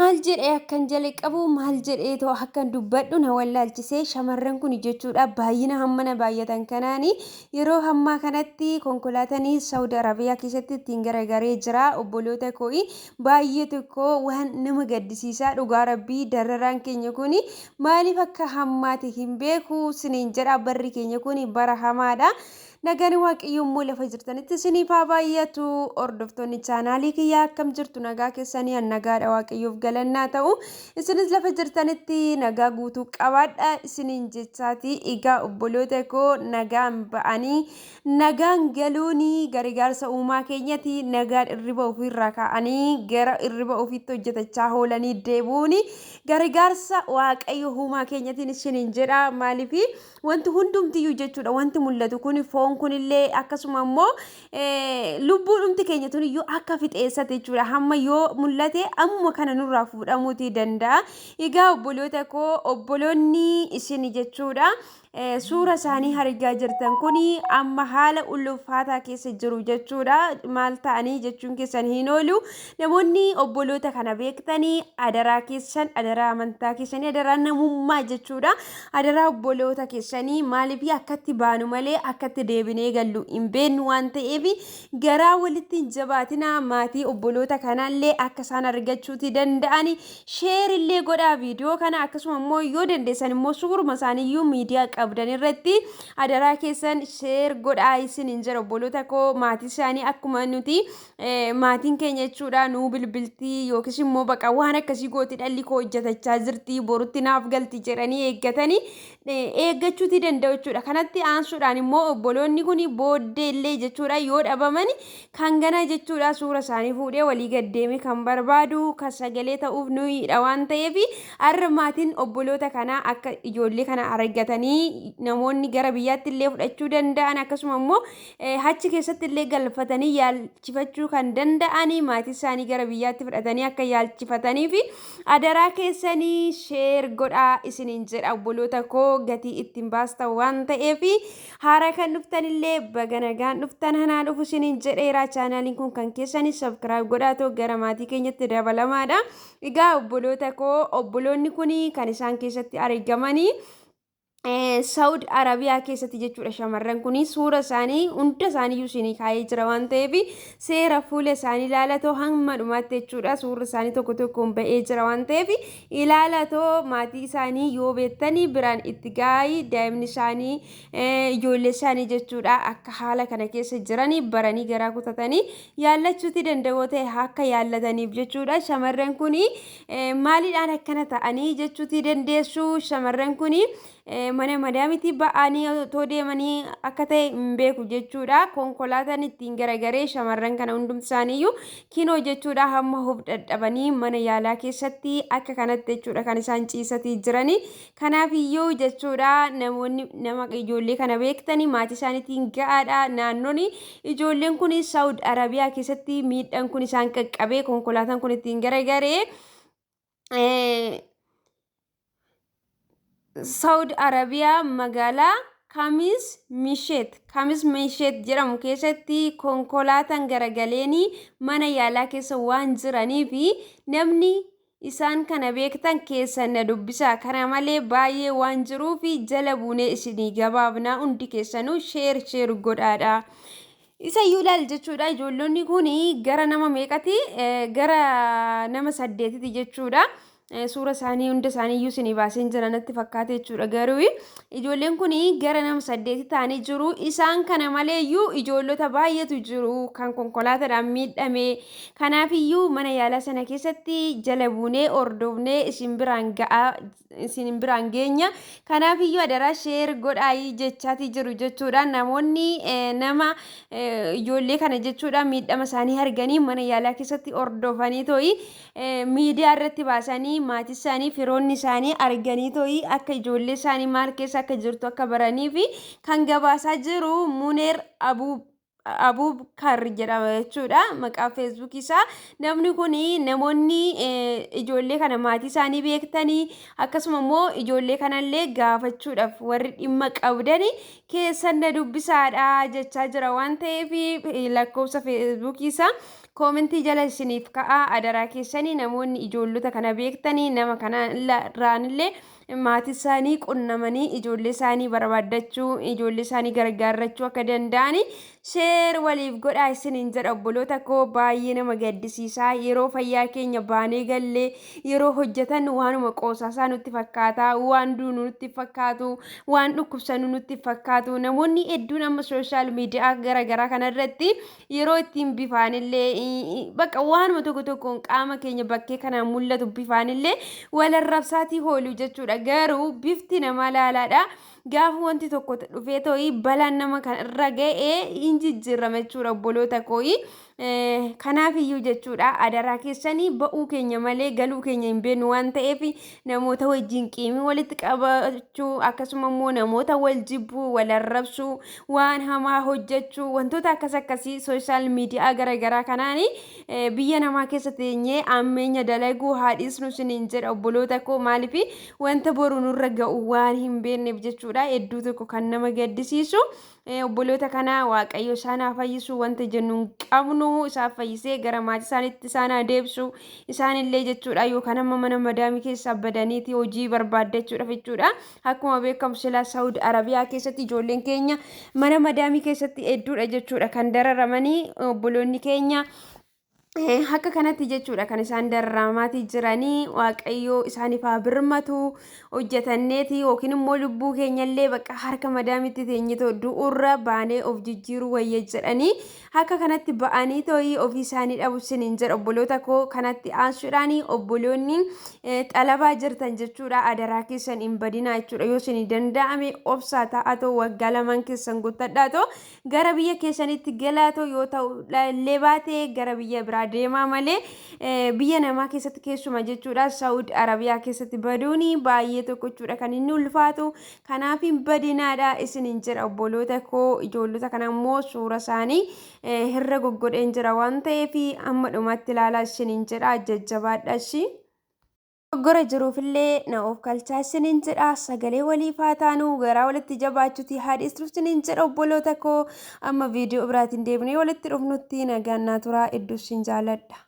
Maal jedhee akkan jala qabu maal jedhee too akkan dubbadhu na wallaalchisee shamarran kun jechuudha baay'ina hammana baay'atan kanaani yeroo hammaa kanatti konkolaatanii Saudi Arabiyaa keessatti ittiin garagaree jira obboloota koo'i baay'ee tokko waan nama gaddisiisaa dhugaa rabbii dararaan keenya kun maaliif akka hammaati hin beeku siniin jedha barri keenya kun bara hamaadha. Nagaan waaqayyoommoo lafa jirtanitti isiniif haa baay'atu hordoftoonni chaanaalii kiyyaa akkam jirtu nagaa keessanii nagaadha waaqayyoof galannaa ta'u isinis lafa jirtanitti nagaa guutuu qabaadha isiniin jechaati egaa obboloota koo nagaan ba'anii nagaan galuunii gargaarsa uumaa keenyati nagaan irriba ofiirraa ka'anii gara irriba ofiitti hojjetachaa oolanii deebuuni gargaarsa waaqayyo uumaa keenyatiin isiniin jedha maaliif wanti hundumtiyyuu jechuudha wanti mul'atu kun foon kunillee akkasuma immoo lubbuun dhumti keenya tun iyyuu akka fixeessate jechuudha hamma yoo mul'ate amma kana nurraa fuudhamuutii danda'a egaa obboloota koo obboloonni isin jechuudha suura isaanii argaa jirtan kuni amma haala ulfaataa keessa jiru jechuudha maal ta'anii jechuun keessan hin oolu namoonni obboloota kana beektanii adaraa keessan adaraa amantaa keessanii adaraa namummaa jechuudha adaraa obboloota keessanii maaliif akkatti baanu malee akkatti deebinee gallu hin beeknu waan ta'eef garaa walitti hin jabaatina maatii obboloota kanallee akka isaan argachuuti danda'ani sheer illee godhaa viidiyoo kana akkasuma immoo yoo dandeessan immoo suuruma isaaniiyyuu miidiyaa qabdan irratti adaraa keessan sheer godhaa isin hin jira obboloota koo maatii isaanii akkuma nuti maatiin keenya jechuudha nuu bilbiltii yookiis immoo baqa waan akkasii gooti dhalli koo hojjetachaa jirti borutti naaf galti jedhanii eeggatanii eeggachuuti danda'u jechuudha kanatti aansuudhaan immoo obboloonni kun booddee illee jechuudha yoo dhabaman kan gana jechuudha suura isaanii fuudhee walii gaddeeme kan barbaadu kan sagalee ta'uuf nuyiidha waan ta'eef har'a maatiin obboloota kanaa akka ijoollee kana argatanii namoonni gara biyyaatti illee fudhachuu danda'an akkasuma immoo achi keessatti illee galfatanii yaalchifachuu kan danda'an maatii isaanii gara biyyaatti fudhatanii akka yaalchifatanii fi adaraa keessanii sheer godhaa isiniin jedha obboloota koo gatii ittiin baastan waan ta'eef haara kan dhuftan illee baga nagaan dhuftan hanaa dhufu isiniin jedheera chaanaaliin kun kan keessanii sabskiraayib godhaa gara maatii keenyatti dabalamaadha egaa obboloota koo obboloonni kun kan isaan keessatti argamanii Saudi Arabiyaa keessatti jechuudha shamarran kun suura isaanii hunda isaaniiyyuu isinii kaa'ee jira waan ta'eef seera fuula isaanii ilaalatoo hamma dhumaatti jechuudha suura isaanii tokko tokkoon ba'ee jira waan ta'eef ilaalatoo maatii isaanii yoo beektanii biraan itti gaa'ii daa'imni isaanii ijoollee isaanii jechuudha akka haala kana keessa jiranii baranii garaa kutatanii yaallachuuti danda'oo ta'e akka yaallataniif jechuudha shamarran kun maaliidhaan akkana ta'anii jechuuti dandeessu shamarran kun mana madaamiti ba'anii otoo deemanii akka ta'e hin beeku jechuudha konkolaataan ittiin garagaree shamarran kana hundumti isaaniiyyuu kinoo jechuudha hamma of dadhabanii mana yaalaa keessatti akka kanatti jechuudha kan isaan ciisatii jiranii kanaaf iyyuu jechuudha namoonni nama ijoollee kana beektanii maatii isaaniitiin ga'aadha naannoon ijoolleen kun Saudi Arabiyaa keessatti miidhaan kun isaan qaqqabee konkolaataan kun ittiin garagaree Saudi Arabiyaa magaalaa Kamis Mishet jedhamu keessatti konkolaataan garagaleeni mana yaalaa keessa waan jiranii fi namni isaan kana beektan keessan na dubbisa kana malee baay'ee waan jiruuf jala buunee isinii gabaabnaa hundi keessanuu sheer godhaadha. Isa yuulaal jechuudha ijoollonni kun gara nama meeqati gara nama 8 jechuudha. Suura isaanii hunda isaanii iyyuu isinii baaseen jiranatti fakkaate jechuudha garuu ijoolleen kun gara nama 8 ta'anii jiru isaan kana malee iyyuu ijoollota baay'eetu jiru kan konkolaataadhaan miidhame kanaaf iyyuu mana yaalaa sana keessatti jala buunee hordofnee isin biraan geenya kanaaf iyyuu adaraa sheer godhaayii jechaati jiru jechuudha namoonni nama ijoollee kana jechuudha miidhama isaanii arganii mana yaalaa keessatti hordofanii to'i miidiyaa irratti baasanii maatii isaanii firoonni isaanii arganii to'i akka ijoollee isaanii maal keessa akka jirtu akka baranii fi kan gabaasaa jiru Muneer Abubakar jedhama jechuudha maqaa feesbuukii isaa namni kun namoonni ijoollee kana maatii isaanii beektanii akkasuma immoo ijoollee kanallee gaafachuudhaaf warri dhimma qabdanii keessan na dubbisaadha jechaa jira waan ta'eef lakkoofsa feesbuukii isaa koomentii jala isiniif ka'a adaraa keessanii namoonni ijoollota kana beektanii nama kana raanillee maatii isaanii qunnamanii ijoollee isaanii barbaaddachuu ijoollee isaanii gargaarrachuu akka danda'ani sheer waliif godhaa isiniin jedha obboloota koo baay'ee nama gaddisiisaa yeroo fayyaa keenya baanee gallee yeroo hojjetan waanuma qoosaasaa nutti fakkaata waan duunu nutti fakkaatu waan dhukkubsanu nutti fakkaatu namoonni hedduun amma sooshaal miidiyaa garaagaraa kanarratti yeroo ittiin bifaanillee bakka waanuma tokko tokkoon qaama keenya bakkee kanaan mul'atu bifaanillee walarrabsaatii hooluu jechuudha garuu bifti nama laalaadha gaafa wanti tokko dhufee too'i balaan nama kan irra ga'ee hin jijjiirama jechuudha obboloota koo'i kanaaf iyyuu jechuudha adaraa keessanii ba'uu keenya malee galuu keenya hin beeknu waan ta'eef namoota wajjin qiimii walitti qabachuu akkasuma immoo namoota wal jibbuu wal arrabsuu waan hamaa hojjechuu wantoota akkasii sooshaal miidiyaa garaagaraa kanaani biyya namaa keessa teenyee ammeenya dalaguu haadhiisnu isiniin jedha obboloota koo maaliif wanta boru nurra ga'u waan hin beekneef jechuudha hedduu tokko kan nama gaddisiisu obboloota kana waaqayyo isaan haa fayyisu wanta jennu qabnu isaan fayyisee gara maatii isaaniitti isaan haa deebisu isaanillee jechuudha yookaan amma mana madaamii keessa badaniiti hojii barbaaddachuudhaaf jechuudha akkuma beekamu silaa Saawud Arabiyaa keessatti ijoolleen keenya mana madaamii keessatti hedduudha jechuudha kan dararamanii obboloonni keenya Akka kanatti jechuudha kan isaan dararamaa jiranii waaqayyo isaaniif haa birmatu hojjetanneeti yookiin immoo lubbuu keenyallee bakka harka madaamitti teenyitoo du'urra baanee of jijjiiruu wayya jedhanii akka kanatti ba'anii too'ii ofii isaanii dhabu siniin jedha obboloota koo kanatti aansuudhaanii obboloonni xalabaa jirtan jechuudha adaraa keessan hin badinaa jechuudha yoo isin danda'ame obsaa ta'atoo waggaa lamaan keessan guuttadhaatoo gara biyya keessanitti galaatoo yoo ta'u illee baatee gara biyya biraa deemaa malee biyya namaa keessatti keessuma jechuudha Saawud Arabiyaa keessatti baduuni baay'ee tokko jechuudha kan inni ulfaatu kanaaf hin badinaadha isiniin jedha obboloota koo ijoollota kana immoo suura isaanii hirra goggodheen jira waan ta'eef amma dhumatti ilaalaa isiniin jedha jajjabaadha ishii. Gora jiruufillee na of kalchaa isiniin jedha sagalee waliif haa taanu garaa walitti jabaachuuti haadhiistuuf isiniin jedha obboloota koo amma viidiyoo biraatiin deebinee walitti dhufnutti nagaan naa turaa hedduu isin jaalladha.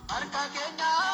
Arca Kenya